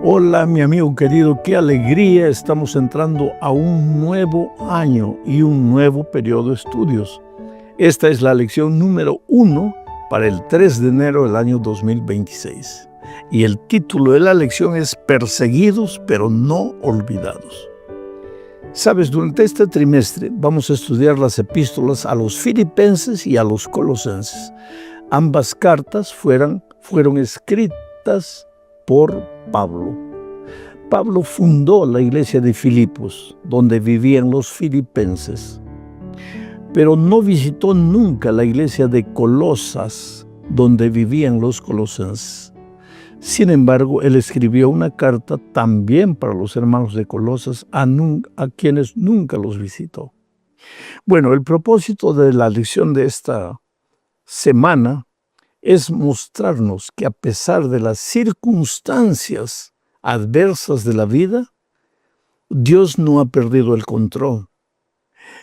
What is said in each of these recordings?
Hola, mi amigo querido, qué alegría, estamos entrando a un nuevo año y un nuevo periodo de estudios. Esta es la lección número 1 para el 3 de enero del año 2026. Y el título de la lección es Perseguidos pero no olvidados. Sabes, durante este trimestre vamos a estudiar las epístolas a los filipenses y a los colosenses. Ambas cartas fueron escritas por Pablo. Pablo fundó la iglesia de Filipos, donde vivían los filipenses, pero no visitó nunca la iglesia de Colosas, donde vivían los colosenses. Sin embargo, él escribió una carta también para los hermanos de Colosas, a quienes nunca los visitó. Bueno, el propósito de la lección de esta semana es mostrarnos que a pesar de las circunstancias adversas de la vida, Dios no ha perdido el control.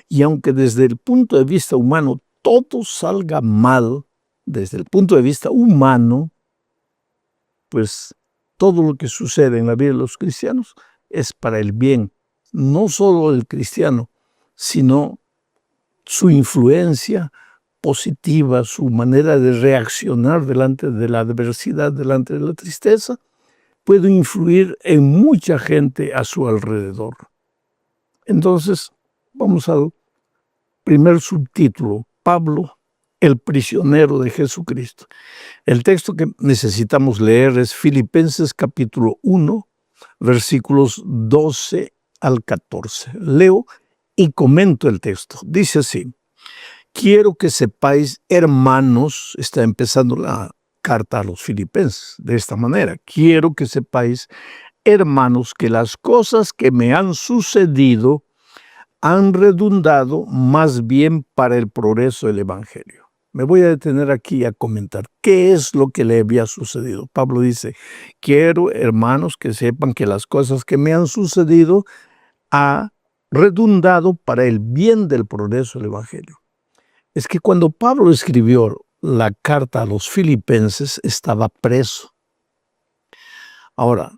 Y aunque desde el punto de vista humano todo salga mal, desde el punto de vista humano, pues todo lo que sucede en la vida de los cristianos es para el bien, no solo del cristiano, sino su influencia positiva, su manera de reaccionar delante de la adversidad, delante de la tristeza, puede influir en mucha gente a su alrededor. Entonces, vamos al primer subtítulo, Pablo, el prisionero de Jesucristo. El texto que necesitamos leer es Filipenses capítulo 1, versículos 12 al 14. Leo y comento el texto. Dice así: quiero que sepáis, hermanos, está empezando la carta a los filipenses de esta manera. Quiero que sepáis, hermanos, que las cosas que me han sucedido han redundado más bien para el progreso del Evangelio. Me voy a detener aquí a comentar qué es lo que le había sucedido. Pablo dice, quiero, hermanos, que sepan que las cosas que me han sucedido han redundado para el bien del progreso del Evangelio. Es que cuando Pablo escribió la carta a los filipenses, estaba preso. Ahora,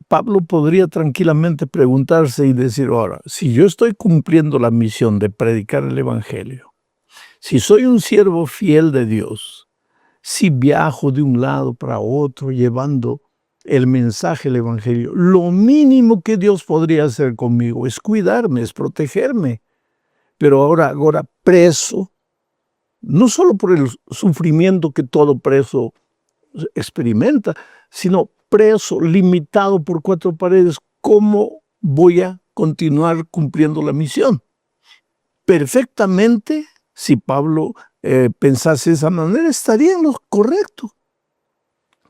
Pablo podría tranquilamente preguntarse y decir, ahora, si yo estoy cumpliendo la misión de predicar el Evangelio, si soy un siervo fiel de Dios, si viajo de un lado para otro llevando el mensaje del Evangelio, lo mínimo que Dios podría hacer conmigo es cuidarme, es protegerme. Pero ahora preso, no solo por el sufrimiento que todo preso experimenta, sino preso, limitado por 4 paredes, ¿cómo voy a continuar cumpliendo la misión? Perfectamente, si Pablo pensase de esa manera, estaría en lo correcto.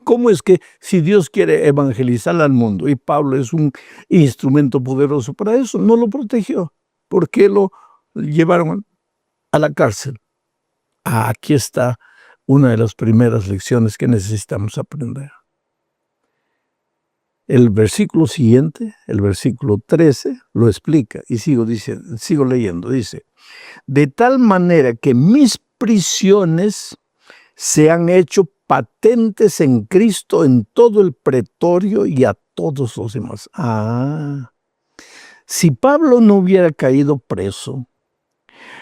¿Cómo es que si Dios quiere evangelizar al mundo y Pablo es un instrumento poderoso para eso, no lo protegió? ¿Por qué lo llevaron a la cárcel? Aquí está una de las primeras lecciones que necesitamos aprender. El versículo siguiente, el versículo 13, lo explica y sigo leyendo. Dice, de tal manera que mis prisiones se han hecho patentes en Cristo en todo el pretorio y a todos los demás. Si Pablo no hubiera caído preso,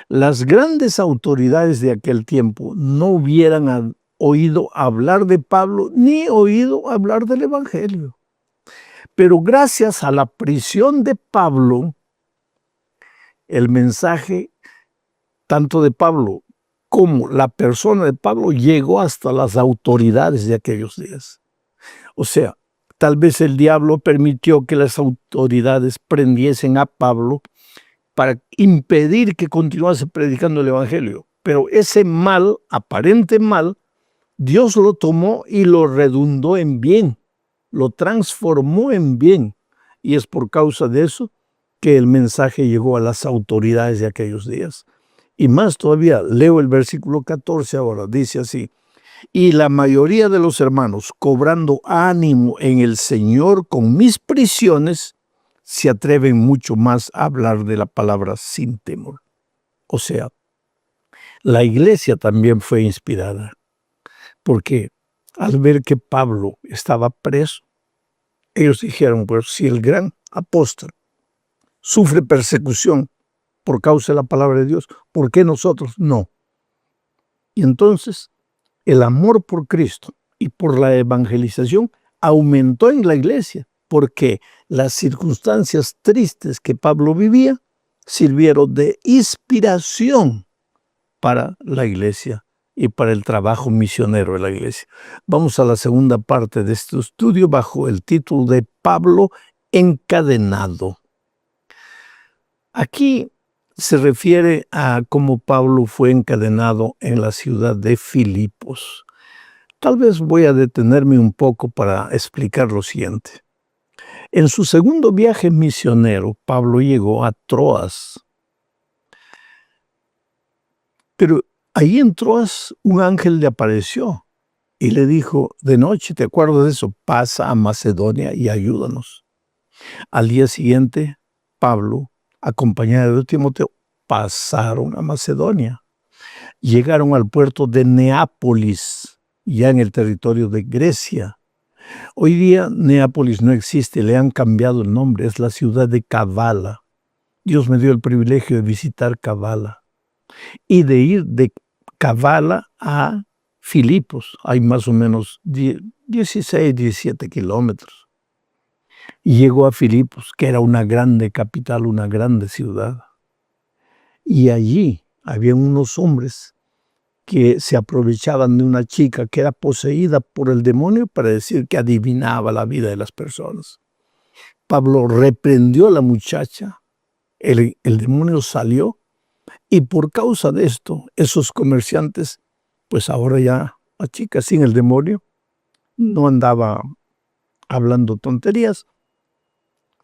las grandes autoridades de aquel tiempo no hubieran oído hablar de Pablo ni oído hablar del Evangelio. Pero gracias a la prisión de Pablo, el mensaje tanto de Pablo como la persona de Pablo llegó hasta las autoridades de aquellos días. O sea, tal vez el diablo permitió que las autoridades prendiesen a Pablo para impedir que continuase predicando el Evangelio. Pero ese mal, aparente mal, Dios lo tomó y lo redundó en bien, lo transformó en bien. Y es por causa de eso que el mensaje llegó a las autoridades de aquellos días. Y más todavía, leo el versículo 14 ahora, dice así, y la mayoría de los hermanos, cobrando ánimo en el Señor con mis prisiones, se atreven mucho más a hablar de la palabra sin temor. O sea, la iglesia también fue inspirada, porque al ver que Pablo estaba preso, Ellos dijeron, pues si el gran apóstol sufre persecución por causa de la palabra de Dios, ¿por qué nosotros no? Y entonces el amor por Cristo y por la evangelización aumentó en la iglesia, porque las circunstancias tristes que Pablo vivía sirvieron de inspiración para la iglesia y para el trabajo misionero de la iglesia. Vamos a la segunda parte de este estudio bajo el título de Pablo encadenado. Aquí se refiere a cómo Pablo fue encadenado en la ciudad de Filipos. Tal vez voy a detenerme un poco para explicar lo siguiente. En su segundo viaje misionero, Pablo llegó a Troas. Pero ahí en Troas un ángel le apareció y le dijo, de noche, ¿te acuerdas de eso? Pasa a Macedonia y ayúdanos. Al día siguiente, Pablo, acompañado de Timoteo, pasaron a Macedonia. Llegaron al puerto de Neápolis, ya en el territorio de Grecia. Hoy día Neápolis no existe, le han cambiado el nombre, es la ciudad de Kavala. Dios me dio el privilegio de visitar Kavala y de ir de Kavala a Filipos. Hay más o menos 16, 17 kilómetros. Y llegó a Filipos, que era una grande capital, una grande ciudad. Y allí había unos hombres que se aprovechaban de una chica que era poseída por el demonio para decir que adivinaba la vida de las personas. Pablo reprendió a la muchacha, el demonio salió y por causa de esto, esos comerciantes, pues ahora ya la chica sin el demonio no andaba hablando tonterías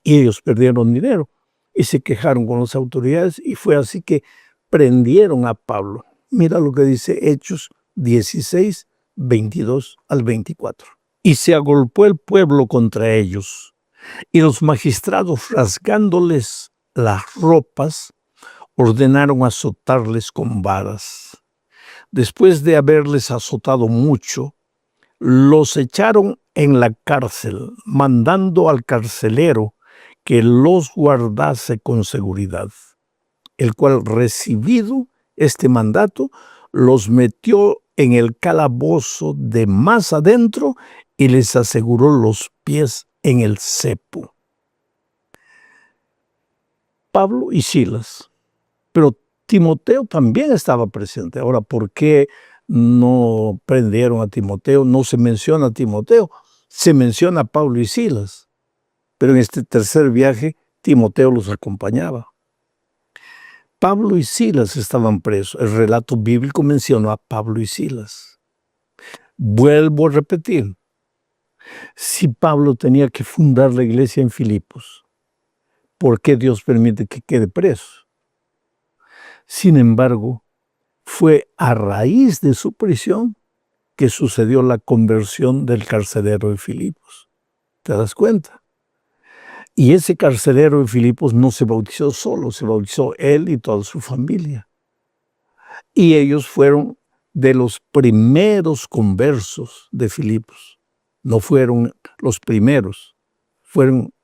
y ellos perdieron dinero y se quejaron con las autoridades y fue así que prendieron a Pablo. Mira lo que dice Hechos 16, 22 al 24. Y se agolpó el pueblo contra ellos, y los magistrados, rasgándoles las ropas, ordenaron azotarles con varas. Después de haberles azotado mucho, los echaron en la cárcel, mandando al carcelero que los guardase con seguridad, el cual, recibido este mandato, los metió en el calabozo de más adentro y les aseguró los pies en el cepo. Pablo y Silas, pero Timoteo también estaba presente. Ahora, ¿por qué no prendieron a Timoteo? No se menciona a Timoteo, se menciona a Pablo y Silas, pero en este tercer viaje Timoteo los acompañaba. Pablo y Silas estaban presos. El relato bíblico mencionó a Pablo y Silas. Vuelvo a repetir, si Pablo tenía que fundar la iglesia en Filipos, ¿por qué Dios permite que quede preso? Sin embargo, fue a raíz de su prisión que sucedió la conversión del carcelero de Filipos. ¿Te das cuenta? Y ese carcelero de Filipos no se bautizó solo, se bautizó él y toda su familia. Y ellos fueron de los primeros conversos de Filipos. No fueron los primeros,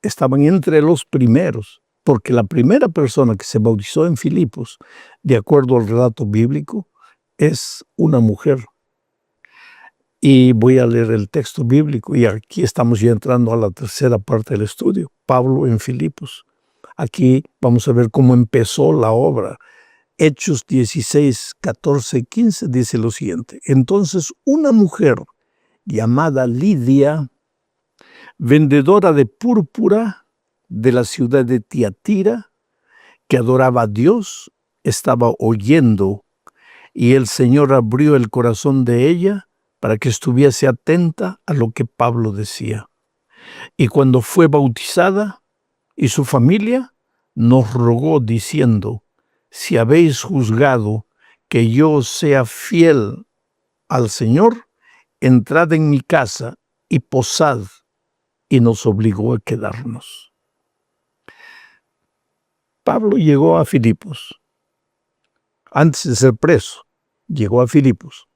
estaban entre los primeros, porque la primera persona que se bautizó en Filipos, de acuerdo al relato bíblico, es una mujer. Y voy a leer el texto bíblico y aquí estamos ya entrando a la tercera parte del estudio, Pablo en Filipos. Aquí vamos a ver cómo empezó la obra. Hechos 16, 14 y 15 dice lo siguiente. Entonces una mujer llamada Lidia, vendedora de púrpura de la ciudad de Tiatira, que adoraba a Dios, estaba oyendo y el Señor abrió el corazón de ella para que estuviese atenta a lo que Pablo decía. Y cuando fue bautizada y su familia, nos rogó diciendo, si habéis juzgado que yo sea fiel al Señor, entrad en mi casa y posad, y nos obligó a quedarnos. Pablo llegó a Filipos. Antes de ser preso, llegó a Filipos.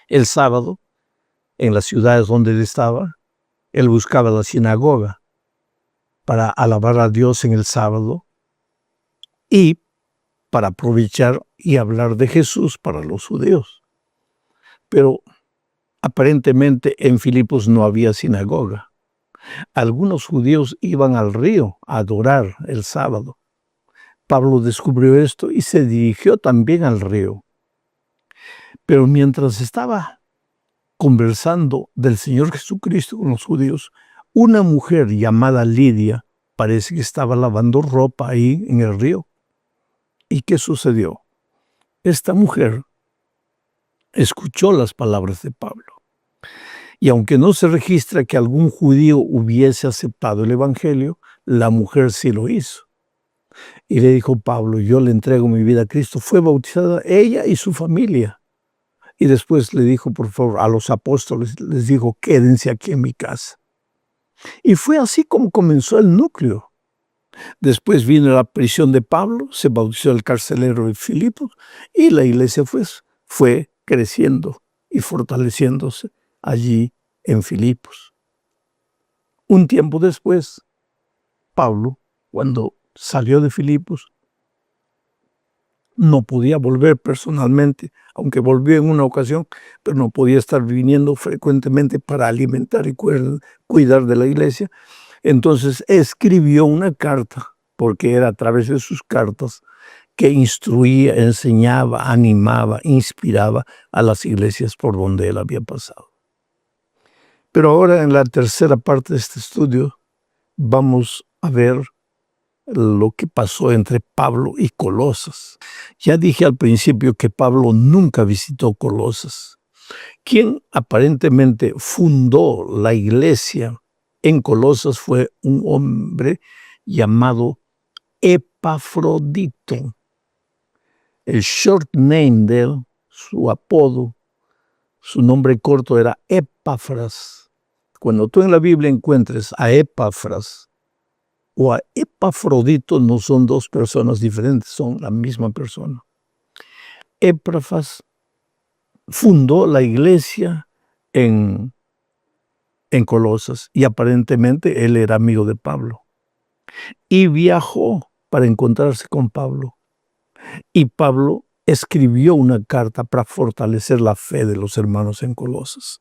El sábado, en las ciudades donde él estaba, Él buscaba la sinagoga para alabar a Dios en el sábado y para aprovechar y hablar de Jesús para los judíos. Pero aparentemente en Filipos no había sinagoga. Algunos judíos iban al río a adorar el sábado. Pablo descubrió esto y se dirigió también al río. Pero mientras estaba conversando del Señor Jesucristo con los judíos, una mujer llamada Lidia parece que estaba lavando ropa ahí en el río. ¿Y qué sucedió? Esta mujer escuchó las palabras de Pablo. Y aunque no se registra que algún judío hubiese aceptado el Evangelio, la mujer sí lo hizo. Y le dijo Pablo, yo le entrego mi vida a Cristo. Fue bautizada ella y su familia. Y después le dijo, por favor, a los apóstoles, les dijo, quédense aquí en mi casa. Y fue así como comenzó el núcleo. Después vino la prisión de Pablo, se bautizó el carcelero de Filipos y la iglesia fue creciendo y fortaleciéndose allí en Filipos. Un tiempo después, Pablo, cuando salió de Filipos, no podía volver personalmente, aunque volvió en una ocasión, pero no podía estar viniendo frecuentemente para alimentar y cuidar de la iglesia. Entonces escribió una carta, porque era a través de sus cartas que instruía, enseñaba, animaba, inspiraba a las iglesias por donde él había pasado. Pero ahora en la tercera parte de este estudio vamos a ver lo que pasó entre Pablo y Colosas. Ya dije al principio que Pablo nunca visitó Colosas. Quien aparentemente fundó la iglesia en Colosas fue un hombre llamado Epafrodito. El short name de él, su apodo, su nombre corto era Epafras. Cuando tú en la Biblia encuentres a Epafras o a Epafrodito, no son dos personas diferentes, son la misma persona. Epafras fundó la iglesia en Colosas y aparentemente él era amigo de Pablo. Y viajó para encontrarse con Pablo. Y Pablo escribió una carta para fortalecer la fe de los hermanos en Colosas.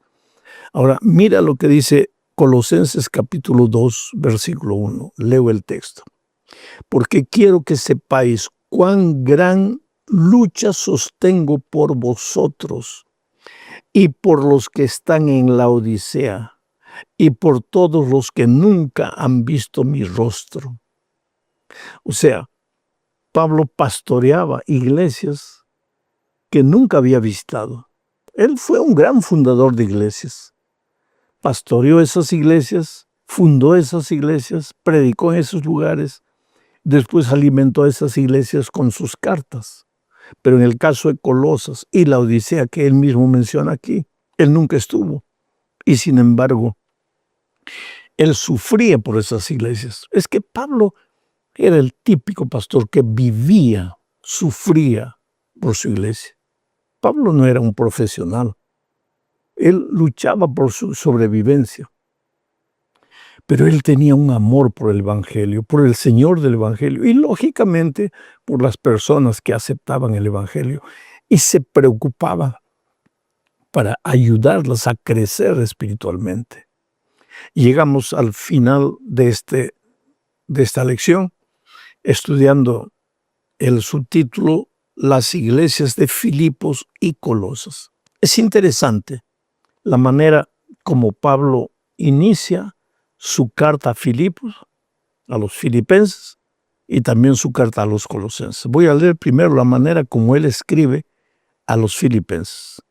Ahora, mira lo que dice Colosenses capítulo 2, versículo 1. Leo el texto. Porque quiero que sepáis cuán gran lucha sostengo por vosotros y por los que están en la Odisea y por todos los que nunca han visto mi rostro. O sea, Pablo pastoreaba iglesias que nunca había visitado. Él fue un gran fundador de iglesias. Pastoreó esas iglesias, fundó esas iglesias, predicó en esos lugares. Después alimentó a esas iglesias con sus cartas. Pero en el caso de Colosas y la Odisea que él mismo menciona aquí, él nunca estuvo. Y sin embargo, él sufría por esas iglesias. Es que Pablo era el típico pastor que vivía, sufría por su iglesia. Pablo no era un profesional. Él luchaba por su sobrevivencia. Pero él tenía un amor por el Evangelio, por el Señor del Evangelio y lógicamente por las personas que aceptaban el Evangelio y se preocupaba para ayudarlas a crecer espiritualmente. Llegamos al final de esta lección estudiando el subtítulo Las iglesias de Filipos y Colosas. Es interesante la manera como Pablo inicia su carta a Filipos, a los filipenses, y también su carta a los colosenses. Voy a leer primero la manera como él escribe a los filipenses.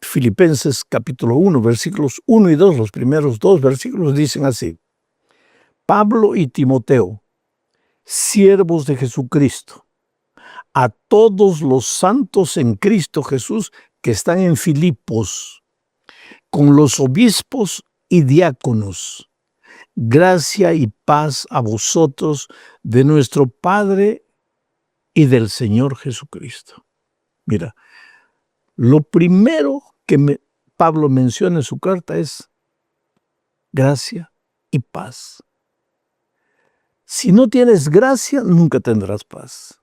Filipenses capítulo 1, versículos 1 y 2, los primeros dos versículos dicen así. Pablo y Timoteo, siervos de Jesucristo, a todos los santos en Cristo Jesús que están en Filipos, con los obispos y diáconos, gracia y paz a vosotros de nuestro Padre y del Señor Jesucristo. Mira, lo primero que Pablo menciona en su carta es gracia y paz. Si no tienes gracia, nunca tendrás paz.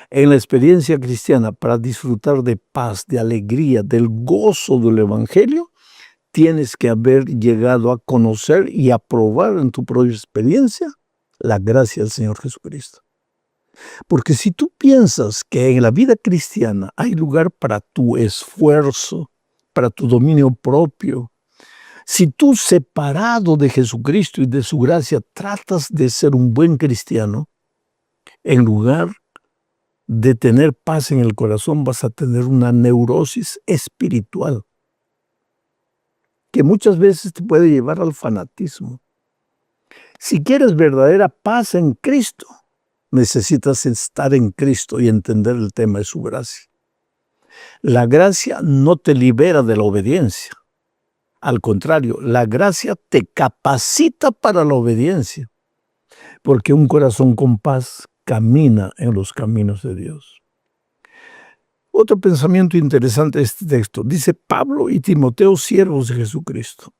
En la experiencia cristiana, para disfrutar de paz, de alegría, del gozo del Evangelio, tienes que haber llegado a conocer y a probar en tu propia experiencia la gracia del Señor Jesucristo. Porque si tú piensas que en la vida cristiana hay lugar para tu esfuerzo, para tu dominio propio, si tú, separado de Jesucristo y de su gracia, tratas de ser un buen cristiano, en lugar de tener paz en el corazón, vas a tener una neurosis espiritual que muchas veces te puede llevar al fanatismo. Si quieres verdadera paz en Cristo, necesitas estar en Cristo y entender el tema de su gracia. La gracia no te libera de la obediencia. Al contrario, la gracia te capacita para la obediencia, porque un corazón con paz camina en los caminos de Dios. Otro pensamiento interesante de este texto. Dice Pablo y Timoteo, siervos de Jesucristo.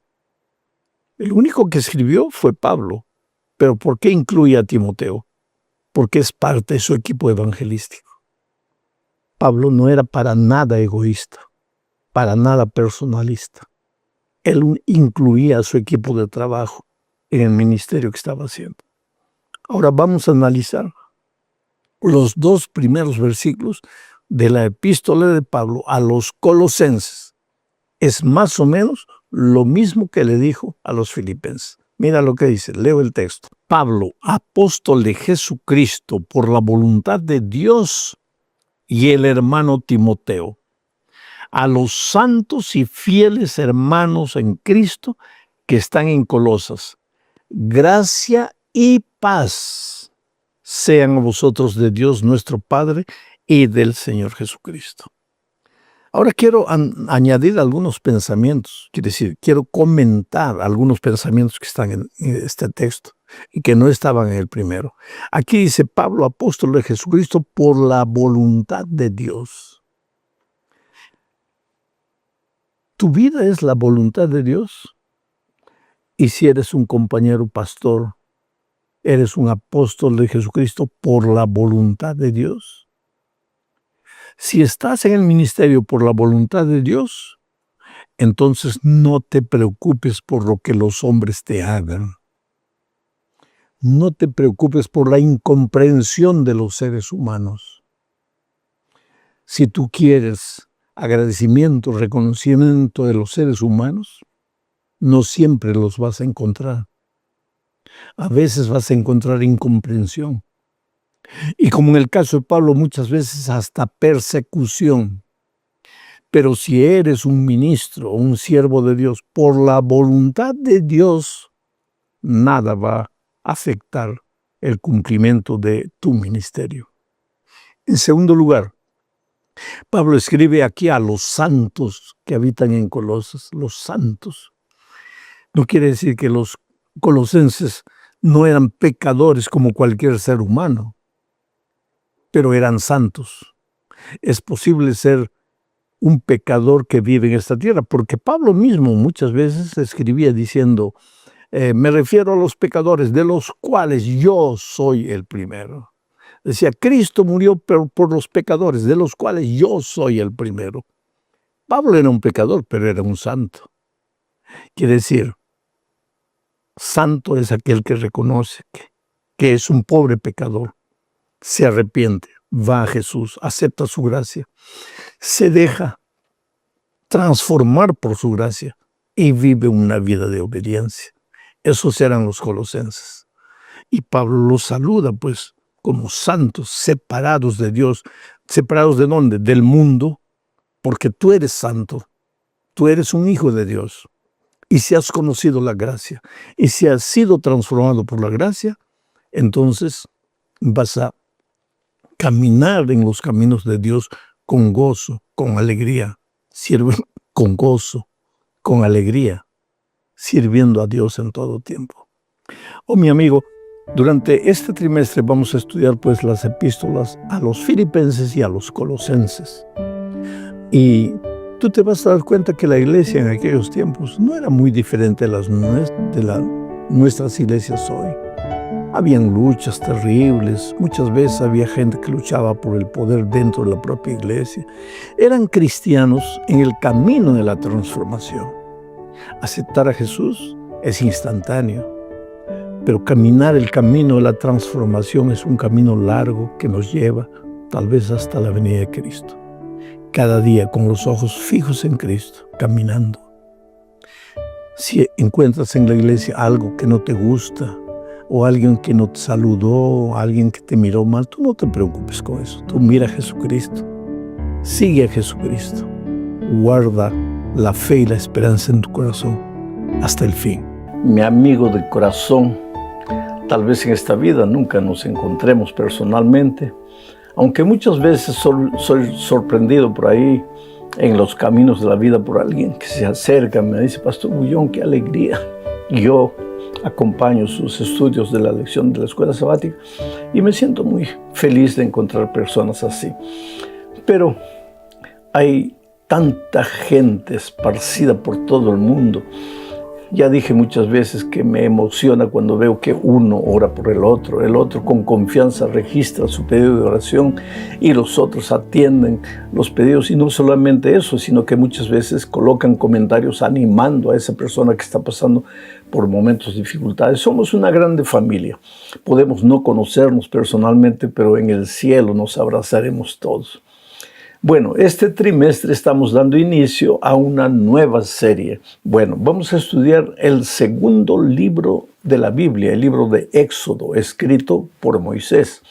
El único que escribió fue Pablo. Pero ¿por qué incluye a Timoteo? Porque es parte de su equipo evangelístico. Pablo no era para nada egoísta, para nada personalista. Él incluía a su equipo de trabajo en el ministerio que estaba haciendo. Ahora vamos a analizar los 2 primeros versículos de la epístola de Pablo a los colosenses. Es más o menos lo mismo que le dijo a los filipenses. Mira lo que dice, leo el texto. Pablo, apóstol de Jesucristo por la voluntad de Dios, y el hermano Timoteo, a los santos y fieles hermanos en Cristo que están en Colosas, gracia y paz sean a vosotros de Dios nuestro Padre y del Señor Jesucristo. Ahora quiero añadir algunos pensamientos, quiero comentar algunos pensamientos que están en este texto y que no estaban en el primero. Aquí dice Pablo, apóstol de Jesucristo, por la voluntad de Dios. ¿Tu vida es la voluntad de Dios? Y si eres un compañero pastor, ¿eres un apóstol de Jesucristo por la voluntad de Dios? Si estás en el ministerio por la voluntad de Dios, entonces no te preocupes por lo que los hombres te hagan. No te preocupes por la incomprensión de los seres humanos. Si tú quieres agradecimiento, reconocimiento de los seres humanos, no siempre los vas a encontrar. A veces vas a encontrar incomprensión. Y como en el caso de Pablo, muchas veces hasta persecución. Pero si eres un ministro o un siervo de Dios, por la voluntad de Dios, nada va a afectar el cumplimiento de tu ministerio. En segundo lugar, Pablo escribe aquí a los santos que habitan en Colosas, los santos. No quiere decir que los colosenses no eran pecadores como cualquier ser humano, pero eran santos. Es posible ser un pecador que vive en esta tierra, porque Pablo mismo muchas veces escribía diciendo, me refiero a los pecadores, de los cuales yo soy el primero. Decía, Cristo murió por los pecadores, de los cuales yo soy el primero. Pablo era un pecador, pero era un santo. Quiere decir, santo es aquel que reconoce que es un pobre pecador, se arrepiente, va a Jesús, acepta su gracia, se deja transformar por su gracia y vive una vida de obediencia. Esos eran los colosenses. Y Pablo los saluda, pues, como santos, separados de Dios. ¿Separados de dónde? Del mundo, porque tú eres santo, tú eres un hijo de Dios. Y si has conocido la gracia, y si has sido transformado por la gracia, entonces vas a caminar en los caminos de Dios con gozo, con alegría. Sirve con gozo, con alegría, sirviendo a Dios en todo tiempo. Oh, mi amigo, durante este trimestre vamos a estudiar pues las epístolas a los filipenses y a los colosenses. Y tú te vas a dar cuenta que la iglesia en aquellos tiempos no era muy diferente de nuestras iglesias hoy. Habían luchas terribles, muchas veces había gente que luchaba por el poder dentro de la propia iglesia. Eran cristianos en el camino de la transformación. Aceptar a Jesús es instantáneo, pero caminar el camino de la transformación es un camino largo que nos lleva tal vez hasta la venida de Cristo. Cada día con los ojos fijos en Cristo, caminando. Si encuentras en la iglesia algo que no te gusta, o alguien que no te saludó, o alguien que te miró mal, tú no te preocupes con eso. Tú mira a Jesucristo. Sigue a Jesucristo. Guarda la fe y la esperanza en tu corazón hasta el fin. Mi amigo de corazón, tal vez en esta vida nunca nos encontremos personalmente, aunque muchas veces soy sorprendido por ahí en los caminos de la vida por alguien que se acerca, me dice: Pastor Bullón, qué alegría. Yo acompaño sus estudios de la lección de la escuela sabática y me siento muy feliz de encontrar personas así. Pero hay tanta gente esparcida por todo el mundo. Ya dije muchas veces que me emociona cuando veo que uno ora por el otro con confianza registra su pedido de oración y los otros atienden los pedidos. Y no solamente eso, sino que muchas veces colocan comentarios animando a esa persona que está pasando por momentos de dificultades. Somos una grande familia. Podemos no conocernos personalmente, pero en el cielo nos abrazaremos todos. Bueno, este trimestre estamos dando inicio a una nueva serie. Bueno, vamos a estudiar el segundo libro de la Biblia, el libro de Éxodo, escrito por Moisés.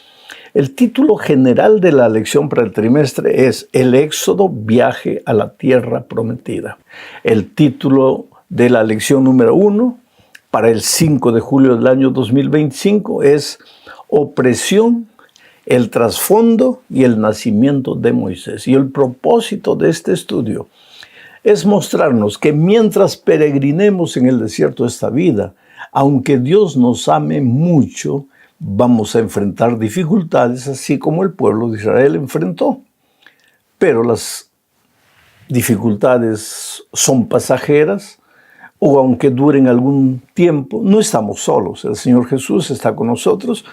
El título general de la lección para el trimestre es El Éxodo, viaje a la tierra prometida. El título de la lección número 1 para el 5 de julio del año 2025 es Opresión, el trasfondo y el nacimiento de Moisés. Y el propósito de este estudio es mostrarnos que mientras peregrinemos en el desierto de esta vida, aunque Dios nos ame mucho, vamos a enfrentar dificultades, así como el pueblo de Israel enfrentó. Pero las dificultades son pasajeras, o aunque duren algún tiempo, no estamos solos. El Señor Jesús está con nosotros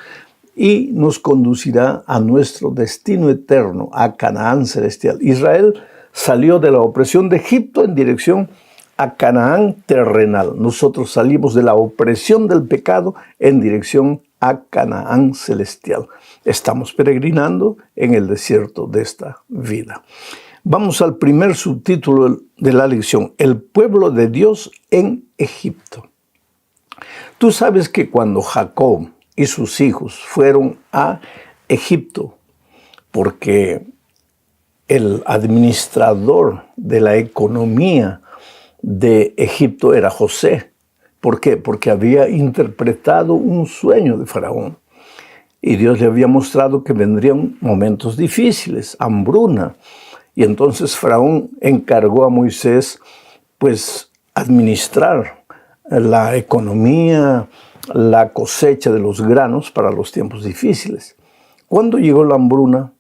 y nos conducirá a nuestro destino eterno, a Canaán celestial. Israel salió de la opresión de Egipto en dirección a Canaán terrenal. Nosotros salimos de la opresión del pecado en dirección a Canaán celestial. Estamos peregrinando en el desierto de esta vida. Vamos al primer subtítulo de la lección: El pueblo de Dios en Egipto. Tú sabes que cuando Jacob y sus hijos fueron a Egipto, porque el administrador de la economía de Egipto era José. ¿Por qué? Porque había interpretado un sueño de Faraón. Y Dios le había mostrado que vendrían momentos difíciles, hambruna. Y entonces Faraón encargó a Moisés, pues, administrar la economía, la cosecha de los granos para los tiempos difíciles. Cuando llegó la hambruna,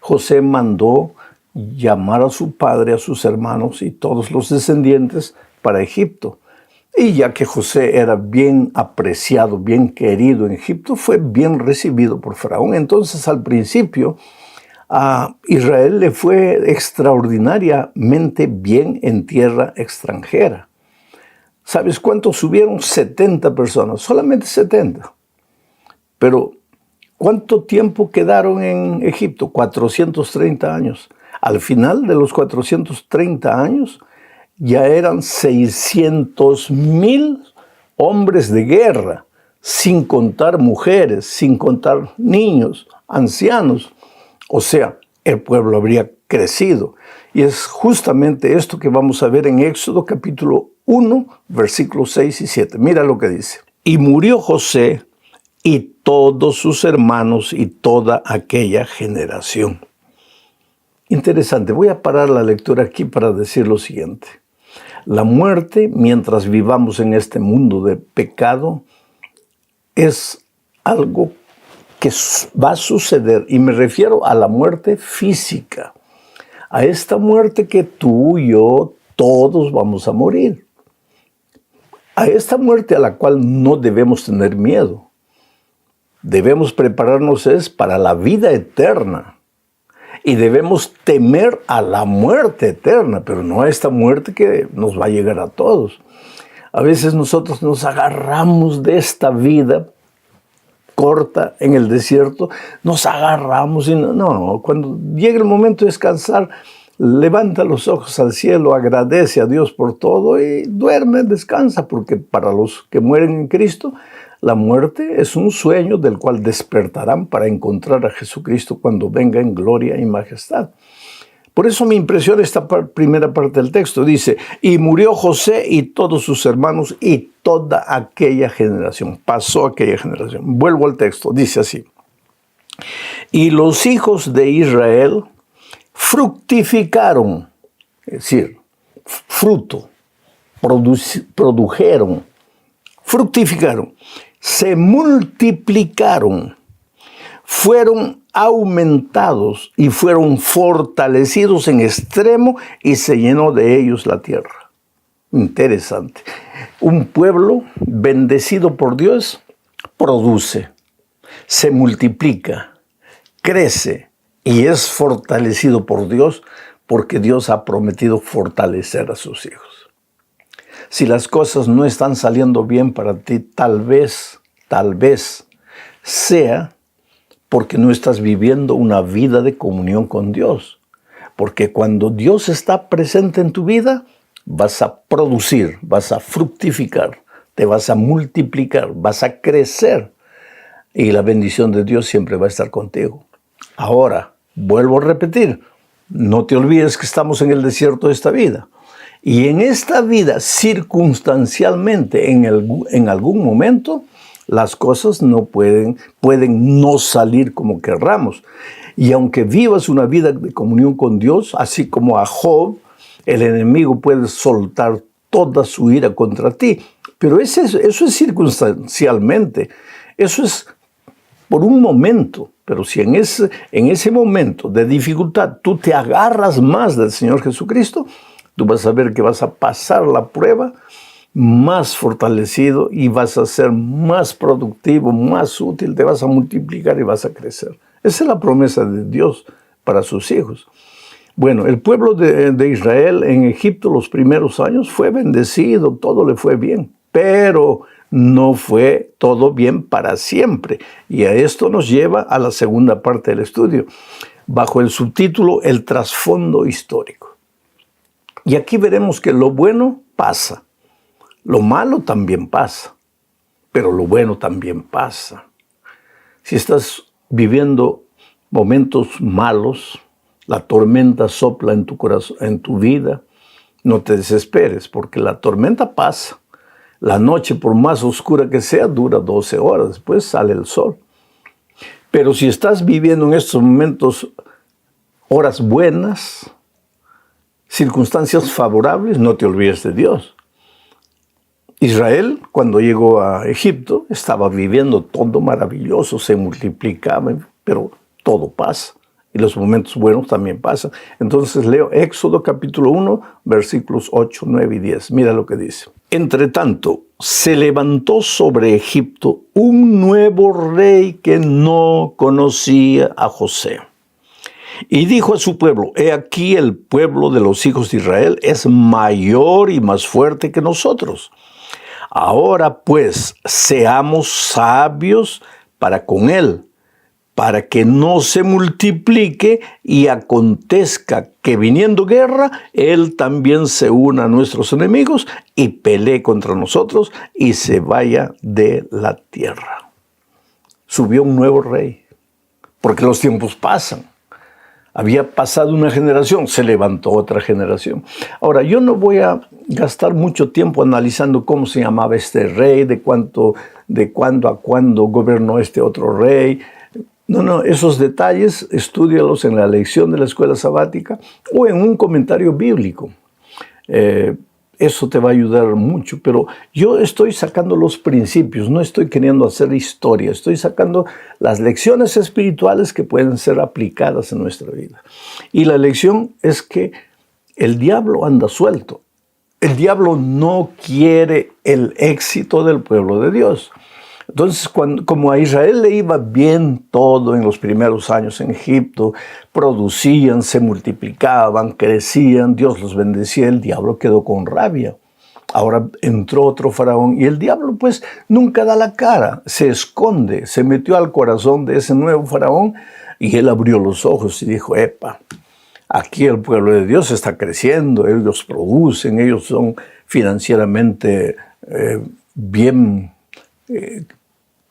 José mandó llamar a su padre, a sus hermanos y todos los descendientes para Egipto. Y ya que José era bien apreciado, bien querido en Egipto, fue bien recibido por Faraón. Entonces, al principio, a Israel le fue extraordinariamente bien en tierra extranjera. ¿Sabes cuántos subieron? 70 personas, solamente 70. Pero, ¿cuánto tiempo quedaron en Egipto? 430 años. Al final de los 430 años, ya eran 600,000 hombres de guerra, sin contar mujeres, sin contar niños, ancianos. O sea, el pueblo habría crecido. Y es justamente esto que vamos a ver en Éxodo capítulo 1, versículos 6 y 7. Mira lo que dice. Y murió José y todos sus hermanos y toda aquella generación. Interesante. Voy a parar la lectura aquí para decir lo siguiente. La muerte, mientras vivamos en este mundo de pecado, es algo que va a suceder, y me refiero a la muerte física. a esta muerte que tú y yo, todos vamos a morir. A esta muerte a la cual no debemos tener miedo. Debemos prepararnos para la vida eterna. Y debemos temer a la muerte eterna, pero no a esta muerte que nos va a llegar a todos. A veces nosotros nos agarramos de esta vida corta en el desierto, nos agarramos y no, cuando llegue el momento de descansar, levanta los ojos al cielo, agradece a Dios por todo y duerme, descansa, porque para los que mueren en Cristo, la muerte es un sueño del cual despertarán para encontrar a Jesucristo cuando venga en gloria y majestad. Por eso me impresiona esta primera parte del texto. Dice, y murió José y todos sus hermanos y toda aquella generación. Pasó aquella generación. Vuelvo al texto. Dice así. Y los hijos de Israel fructificaron, es decir, fruto, produjeron, fructificaron, se multiplicaron, fueron aumentados y fueron fortalecidos en extremo y se llenó de ellos la tierra. Interesante. Un pueblo bendecido por Dios produce, se multiplica, crece y es fortalecido por Dios porque Dios ha prometido fortalecer a sus hijos. Si las cosas no están saliendo bien para ti, tal vez sea porque no estás viviendo una vida de comunión con Dios. Porque cuando Dios está presente en tu vida, vas a producir, vas a fructificar, te vas a multiplicar, vas a crecer. Y la bendición de Dios siempre va a estar contigo. Ahora, vuelvo a repetir, no te olvides que estamos en el desierto de esta vida. Y en esta vida, circunstancialmente, en algún momento, las cosas no pueden no salir como querramos. Y aunque vivas una vida de comunión con Dios, así como a Job, el enemigo puede soltar toda su ira contra ti. Pero eso es circunstancialmente. Eso es por un momento. Pero si en ese momento de dificultad tú te agarras más del Señor Jesucristo, tú vas a ver que vas a pasar la prueba más fortalecido y vas a ser más productivo, más útil, te vas a multiplicar y vas a crecer. Esa es la promesa de Dios para sus hijos. Bueno, el pueblo de Israel en Egipto los primeros años fue bendecido, todo le fue bien, pero no fue todo bien para siempre. Y a esto nos lleva a la segunda parte del estudio, bajo el subtítulo El trasfondo histórico. Y aquí veremos que lo bueno pasa, lo malo también pasa, pero lo bueno también pasa. Si estás viviendo momentos malos, la tormenta sopla en tu corazón, en tu vida, no te desesperes, porque la tormenta pasa. La noche, por más oscura que sea, dura 12 horas, después sale el sol. Pero si estás viviendo en estos momentos horas buenas, circunstancias favorables, no te olvides de Dios. Israel, cuando llegó a Egipto, estaba viviendo todo maravilloso, se multiplicaba, pero todo pasa. Y los momentos buenos también pasan. Entonces leo Éxodo capítulo 1, versículos 8, 9 y 10. Mira lo que dice. Entre tanto, se levantó sobre Egipto un nuevo rey que no conocía a José. Y dijo a su pueblo, he aquí el pueblo de los hijos de Israel es mayor y más fuerte que nosotros. Ahora pues, seamos sabios para con él, para que no se multiplique y acontezca que viniendo guerra, él también se una a nuestros enemigos y pelee contra nosotros y se vaya de la tierra. Subió un nuevo rey, porque los tiempos pasan. Había pasado una generación, se levantó otra generación. Ahora, yo no voy a gastar mucho tiempo analizando cómo se llamaba este rey, de cuándo a cuándo gobernó este otro rey. No, esos detalles estúdialos en la lección de la escuela sabática o en un comentario bíblico. eso te va a ayudar mucho, pero yo estoy sacando los principios, no estoy queriendo hacer historia, estoy sacando las lecciones espirituales que pueden ser aplicadas en nuestra vida. Y la lección es que el diablo anda suelto. El diablo no quiere el éxito del pueblo de Dios. Entonces, como a Israel le iba bien todo en los primeros años en Egipto, producían, se multiplicaban, crecían, Dios los bendecía, el diablo quedó con rabia. Ahora entró otro faraón y el diablo pues nunca da la cara, se esconde, se metió al corazón de ese nuevo faraón y él abrió los ojos y dijo, epa, aquí el pueblo de Dios está creciendo, ellos producen, ellos son financieramente bien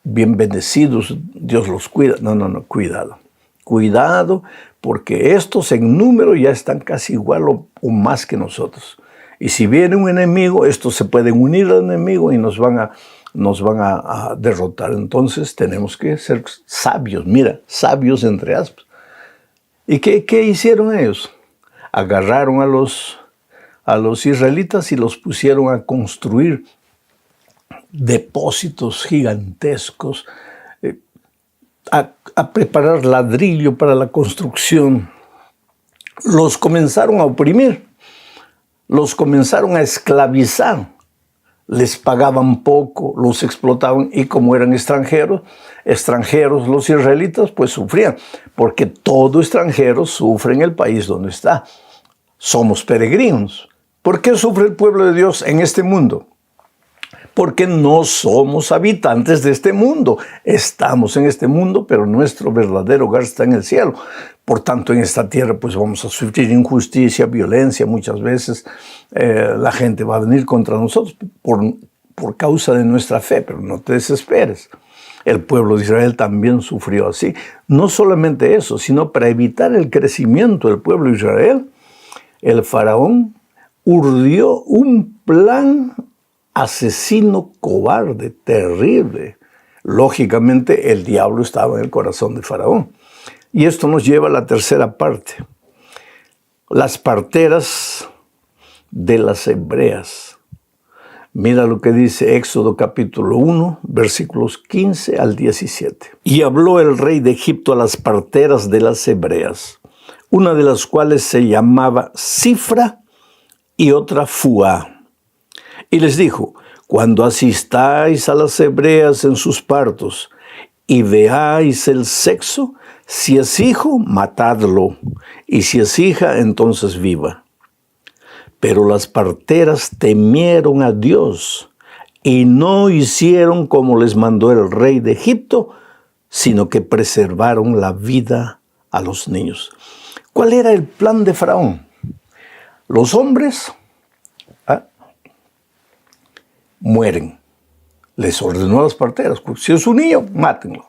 bendecidos, Dios los cuida. No, cuidado. Cuidado, porque estos en número ya están casi igual o más que nosotros. Y si viene un enemigo, estos se pueden unir al enemigo y nos van a derrotar. Entonces tenemos que ser sabios, mira, sabios entre aspas. ¿Y qué hicieron ellos? Agarraron a los israelitas y los pusieron a construir depósitos gigantescos, a preparar ladrillo para la construcción. Los comenzaron a oprimir, los comenzaron a esclavizar, les pagaban poco, los explotaban y como eran extranjeros los israelitas pues sufrían, porque todo extranjero sufre en el país donde está. Somos peregrinos. ¿Por qué sufre el pueblo de Dios en este mundo? Porque no somos habitantes de este mundo. Estamos en este mundo, pero nuestro verdadero hogar está en el cielo. Por tanto, en esta tierra pues vamos a sufrir injusticia, violencia. Muchas veces la gente va a venir contra nosotros por causa de nuestra fe, pero no te desesperes. El pueblo de Israel también sufrió así. No solamente eso, sino para evitar el crecimiento del pueblo de Israel, el faraón urdió un plan asesino, cobarde, terrible. Lógicamente, el diablo estaba en el corazón de Faraón. Y esto nos lleva a la tercera parte. Las parteras de las hebreas. Mira lo que dice Éxodo capítulo 1, versículos 15 al 17. Y habló el rey de Egipto a las parteras de las hebreas, una de las cuales se llamaba Cifra y otra Fuá. Y les dijo, cuando asistáis a las hebreas en sus partos y veáis el sexo, si es hijo, matadlo, y si es hija, entonces viva. Pero las parteras temieron a Dios y no hicieron como les mandó el rey de Egipto, sino que preservaron la vida a los niños. ¿Cuál era el plan de Faraón? Los hombres mueren. Les ordenó a las parteras, si es un niño, mátenlo,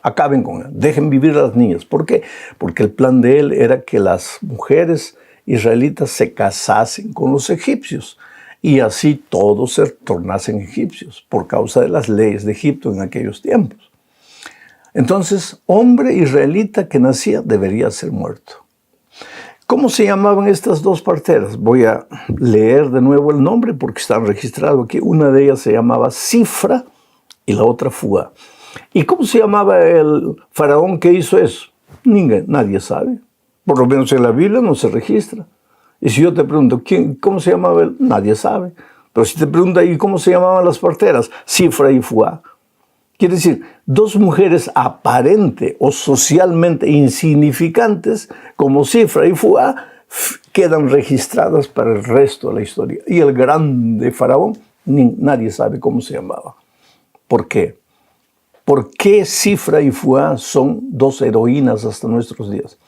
acaben con él, dejen vivir a las niñas. ¿Por qué? Porque el plan de él era que las mujeres israelitas se casasen con los egipcios y así todos se tornasen egipcios por causa de las leyes de Egipto en aquellos tiempos. Entonces, hombre israelita que nacía debería ser muerto. ¿Cómo se llamaban estas dos parteras? Voy a leer de nuevo el nombre porque están registrados aquí. Una de ellas se llamaba Cifra y la otra Fuá. ¿Y cómo se llamaba el faraón que hizo eso? Nadie sabe. Por lo menos en la Biblia no se registra. Y si yo te pregunto, ¿cómo se llamaba él? Nadie sabe. Pero si te pregunto, ¿y cómo se llamaban las parteras? Cifra y Fuá. Quiere decir, dos mujeres aparente o socialmente insignificantes como Cifra y Fuá quedan registradas para el resto de la historia. Y el grande faraón, nadie sabe cómo se llamaba. ¿Por qué? ¿Por qué Cifra y Fuá son dos heroínas hasta nuestros días?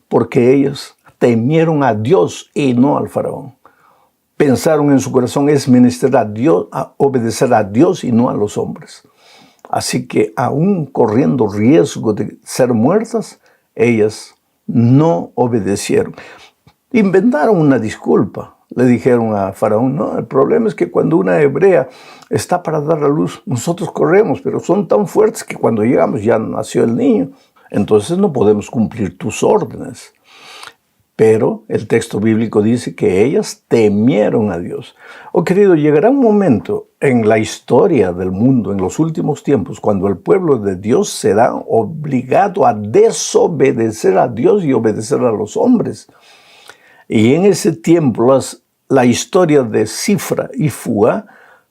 Porque ellas temieron a Dios y no al faraón. Pensaron en su corazón, es menester a Dios, a obedecer a Dios y no a los hombres. Así que aún corriendo riesgo de ser muertas, ellas no obedecieron. Inventaron una disculpa. Le dijeron a Faraón, no, el problema es que cuando una hebrea está para dar a luz, nosotros corremos, pero son tan fuertes que cuando llegamos ya nació el niño. Entonces no podemos cumplir tus órdenes. Pero el texto bíblico dice que ellas temieron a Dios. Oh, querido, llegará un momento en la historia del mundo, en los últimos tiempos, cuando el pueblo de Dios será obligado a desobedecer a Dios y obedecer a los hombres. Y en ese tiempo la historia de Cifra y Fua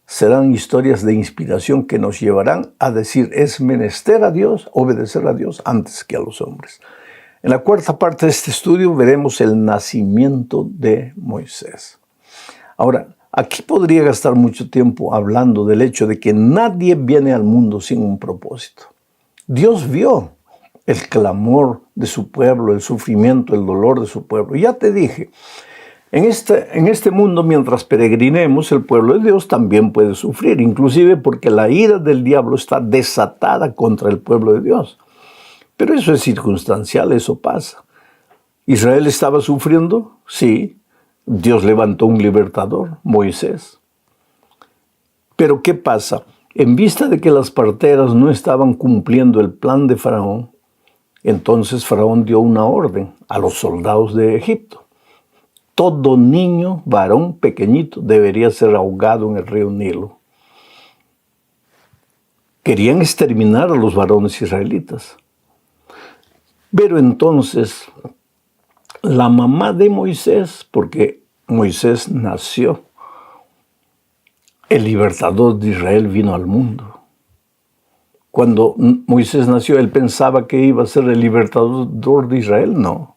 serán historias de inspiración que nos llevarán a decir, es menester a Dios, obedecer a Dios antes que a los hombres. En la cuarta parte de este estudio veremos el nacimiento de Moisés. Ahora, aquí podría gastar mucho tiempo hablando del hecho de que nadie viene al mundo sin un propósito. Dios vio el clamor de su pueblo, el sufrimiento, el dolor de su pueblo. Ya te dije, en este mundo, mientras peregrinemos, el pueblo de Dios también puede sufrir, inclusive porque la ira del diablo está desatada contra el pueblo de Dios. Pero eso es circunstancial, eso pasa. ¿Israel estaba sufriendo? Sí. Dios levantó un libertador, Moisés. Pero ¿qué pasa? En vista de que las parteras no estaban cumpliendo el plan de Faraón, entonces Faraón dio una orden a los soldados de Egipto. Todo niño, varón pequeñito, debería ser ahogado en el río Nilo. Querían exterminar a los varones israelitas. Pero entonces, la mamá de Moisés, porque Moisés nació, el libertador de Israel vino al mundo. Cuando Moisés nació, él pensaba que iba a ser el libertador de Israel, no.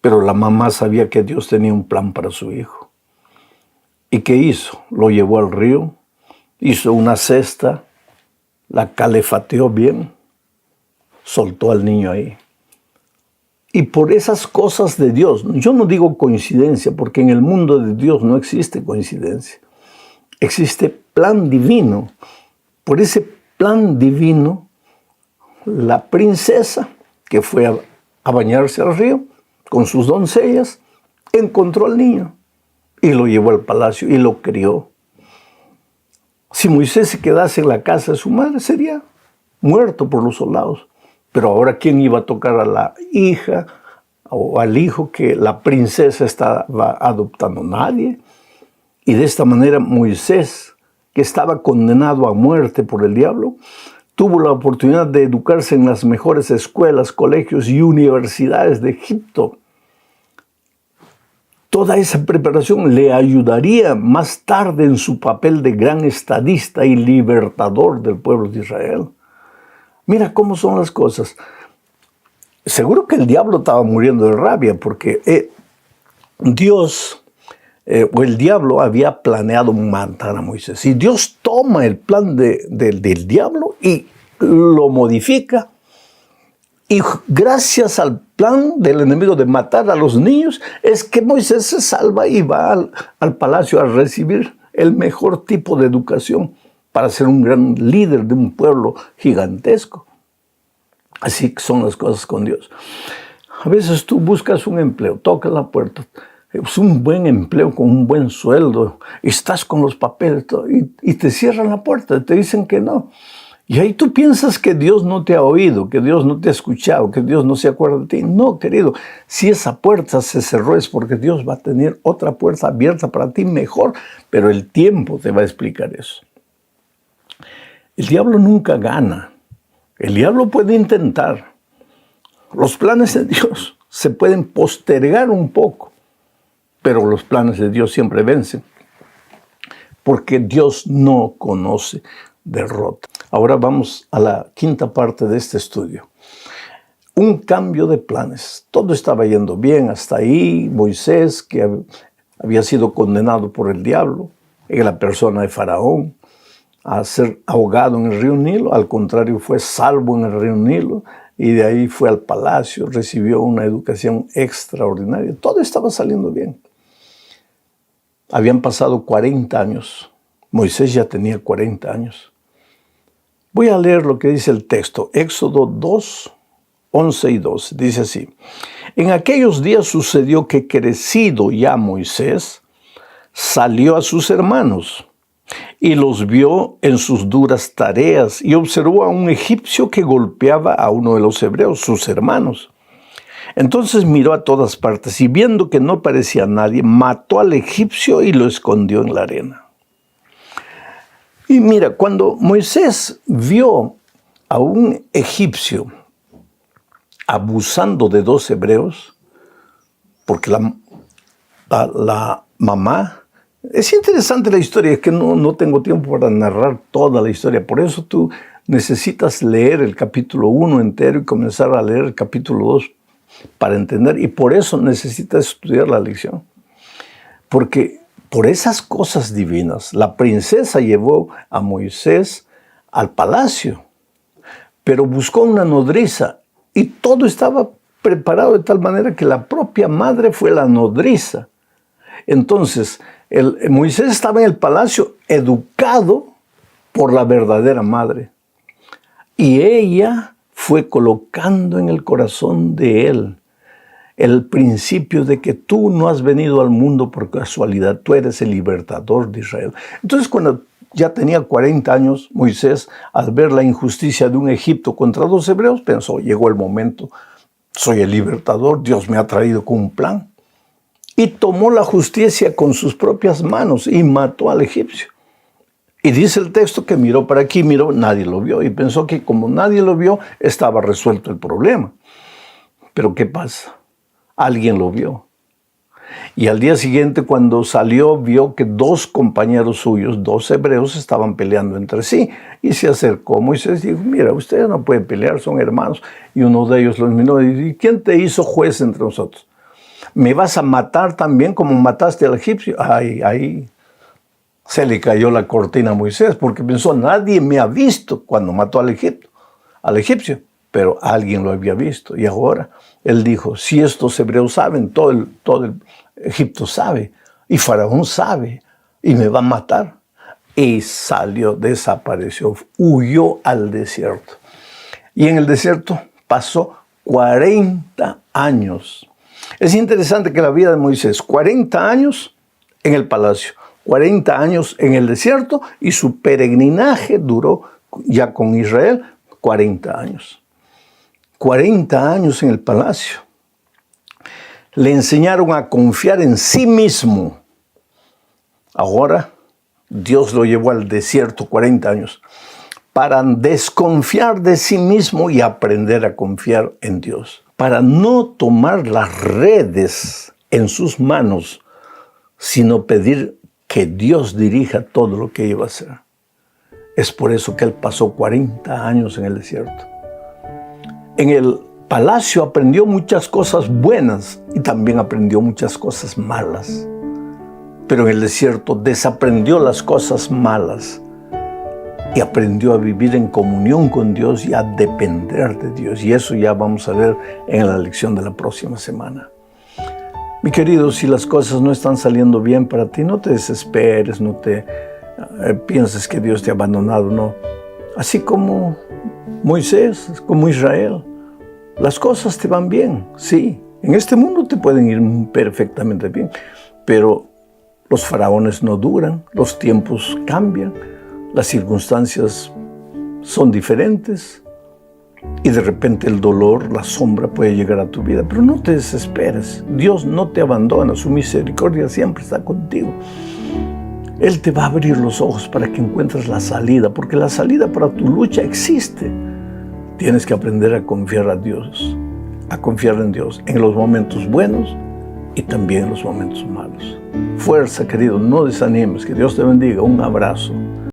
Pero la mamá sabía que Dios tenía un plan para su hijo. ¿Y qué hizo? Lo llevó al río, hizo una cesta, la calefateó bien, soltó al niño ahí. Y por esas cosas de Dios, yo no digo coincidencia, porque en el mundo de Dios no existe coincidencia. Existe plan divino. Por ese plan divino, la princesa que fue a bañarse al río con sus doncellas, encontró al niño y lo llevó al palacio y lo crió. Si Moisés se quedase en la casa de su madre, sería muerto por los soldados. Pero ahora, ¿quién iba a tocar a la hija o al hijo que la princesa estaba adoptando? Nadie. Y de esta manera Moisés, que estaba condenado a muerte por el diablo, tuvo la oportunidad de educarse en las mejores escuelas, colegios y universidades de Egipto. Toda esa preparación le ayudaría más tarde en su papel de gran estadista y libertador del pueblo de Israel. Mira cómo son las cosas. Seguro que el diablo estaba muriendo de rabia porque Dios o el diablo había planeado matar a Moisés. Y Dios toma el plan del diablo y lo modifica. Y gracias al plan del enemigo de matar a los niños, es que Moisés se salva y va al palacio a recibir el mejor tipo de educación para ser un gran líder de un pueblo gigantesco. Así son las cosas con Dios. A veces tú buscas un empleo, tocas la puerta, es un buen empleo con un buen sueldo, estás con los papeles y te cierran la puerta, te dicen que no. Y ahí tú piensas que Dios no te ha oído, que Dios no te ha escuchado, que Dios no se acuerda de ti. No, querido, si esa puerta se cerró es porque Dios va a tener otra puerta abierta para ti mejor, pero el tiempo te va a explicar eso. El diablo nunca gana. El diablo puede intentar. Los planes de Dios se pueden postergar un poco, pero los planes de Dios siempre vencen, porque Dios no conoce derrota. Ahora vamos a la quinta parte de este estudio. Un cambio de planes. Todo estaba yendo bien hasta ahí. Moisés, que había sido condenado por el diablo, en la persona de Faraón, a ser ahogado en el río Nilo. Al contrario, fue salvo en el río Nilo y de ahí fue al palacio, recibió una educación extraordinaria. Todo estaba saliendo bien. Habían pasado 40 años. Moisés ya tenía 40 años. Voy a leer lo que dice el texto. Éxodo 2, 11 y 12. Dice así. En aquellos días sucedió que crecido ya Moisés, salió a sus hermanos y los vio en sus duras tareas y observó a un egipcio que golpeaba a uno de los hebreos, sus hermanos. Entonces miró a todas partes y viendo que no parecía nadie, mató al egipcio y lo escondió en la arena. Y mira, cuando Moisés vio a un egipcio abusando de 2 hebreos, porque la mamá, es interesante la historia, es que no tengo tiempo para narrar toda la historia, por eso tú necesitas leer el capítulo 1 entero y comenzar a leer el capítulo 2 para entender, y por eso necesitas estudiar la lección. Porque por esas cosas divinas, la princesa llevó a Moisés al palacio, pero buscó una nodriza y todo estaba preparado de tal manera que la propia madre fue la nodriza. Entonces, Moisés estaba en el palacio educado por la verdadera madre. Y ella fue colocando en el corazón de él el principio de que tú no has venido al mundo por casualidad, tú eres el libertador de Israel. Entonces, cuando ya tenía 40 años, Moisés, al ver la injusticia de un Egipto contra 2 hebreos, pensó, llegó el momento, soy el libertador, Dios me ha traído con un plan. Y tomó la justicia con sus propias manos y mató al egipcio. Y dice el texto que miró para aquí, miró, nadie lo vio. Y pensó que como nadie lo vio, estaba resuelto el problema. Pero ¿qué pasa? Alguien lo vio. Y al día siguiente, cuando salió, vio que 2 compañeros suyos, 2 hebreos, estaban peleando entre sí. Y se acercó Moisés y dijo, mira, ustedes no pueden pelear, son hermanos. Y uno de ellos los miró y dijo, ¿quién te hizo juez entre nosotros? ¿Me vas a matar también como mataste al egipcio? Ahí se le cayó la cortina a Moisés, porque pensó, nadie me ha visto cuando mató al egipcio, pero alguien lo había visto. Y ahora él dijo, si estos hebreos saben, todo el Egipto sabe, y Faraón sabe, y me va a matar. Y salió, desapareció, huyó al desierto. Y en el desierto pasó 40 años. Es interesante que la vida de Moisés, 40 años en el palacio, 40 años en el desierto, y su peregrinaje duró ya con Israel 40 años. 40 años en el palacio. Le enseñaron a confiar en sí mismo. Ahora Dios lo llevó al desierto 40 años para desconfiar de sí mismo y aprender a confiar en Dios. Para no tomar las redes en sus manos, sino pedir que Dios dirija todo lo que iba a hacer. Es por eso que él pasó 40 años en el desierto. En el palacio aprendió muchas cosas buenas y también aprendió muchas cosas malas. Pero en el desierto desaprendió las cosas malas y aprendió a vivir en comunión con Dios y a depender de Dios. Y eso ya vamos a ver en la lección de la próxima semana. Mi querido, si las cosas no están saliendo bien para ti, no te desesperes, no te pienses que Dios te ha abandonado, no. Así como Moisés, como Israel, las cosas te van bien, sí. En este mundo te pueden ir perfectamente bien, pero los faraones no duran, los tiempos cambian, las circunstancias son diferentes y de repente el dolor, la sombra puede llegar a tu vida. Pero no te desesperes, Dios no te abandona, su misericordia siempre está contigo. Él te va a abrir los ojos para que encuentres la salida, porque la salida para tu lucha existe. Tienes que aprender a confiar a Dios, a confiar en Dios en los momentos buenos y también en los momentos malos. Fuerza, querido, no desanimes, que Dios te bendiga. Un abrazo.